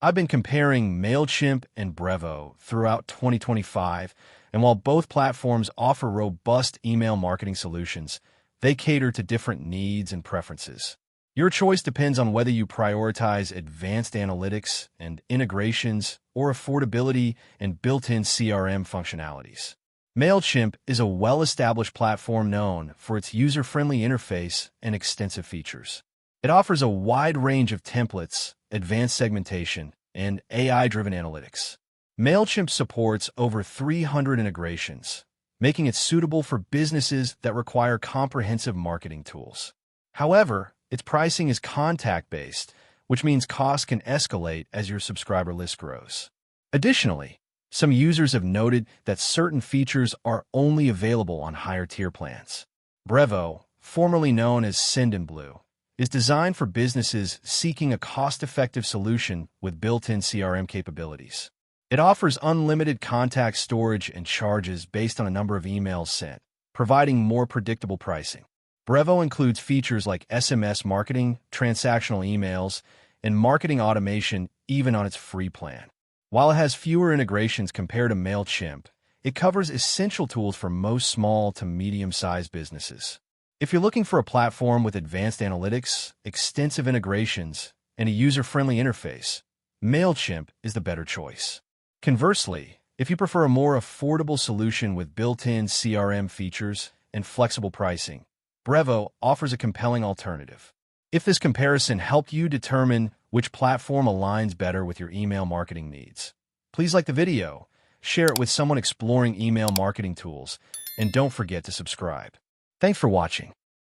I've been comparing Mailchimp and Brevo throughout 2025, and while both platforms offer robust email marketing solutions, they cater to different needs and preferences. Your choice depends on whether you prioritize advanced analytics and integrations or affordability and built-in CRM functionalities. Mailchimp is a well-established platform known for its user-friendly interface and extensive features. It offers a wide range of templates, advanced segmentation, and AI-driven analytics. Mailchimp supports over 300 integrations, making it suitable for businesses that require comprehensive marketing tools. However, its pricing is contact-based, which means costs can escalate as your subscriber list grows. Additionally, some users have noted that certain features are only available on higher-tier plans. Brevo, formerly known as Sendinblue, is designed for businesses seeking a cost-effective solution with built-in CRM capabilities. It offers unlimited contact storage and charges based on a number of emails sent, providing more predictable pricing. Brevo includes features like SMS marketing, transactional emails, and marketing automation even on its free plan. While it has fewer integrations compared to Mailchimp, it covers essential tools for most small to medium-sized businesses. If you're looking for a platform with advanced analytics, extensive integrations, and a user-friendly interface, Mailchimp is the better choice. Conversely, if you prefer a more affordable solution with built-in CRM features and flexible pricing, Brevo offers a compelling alternative. If this comparison helped you determine which platform aligns better with your email marketing needs, please like the video, share it with someone exploring email marketing tools, and don't forget to subscribe. Thanks for watching.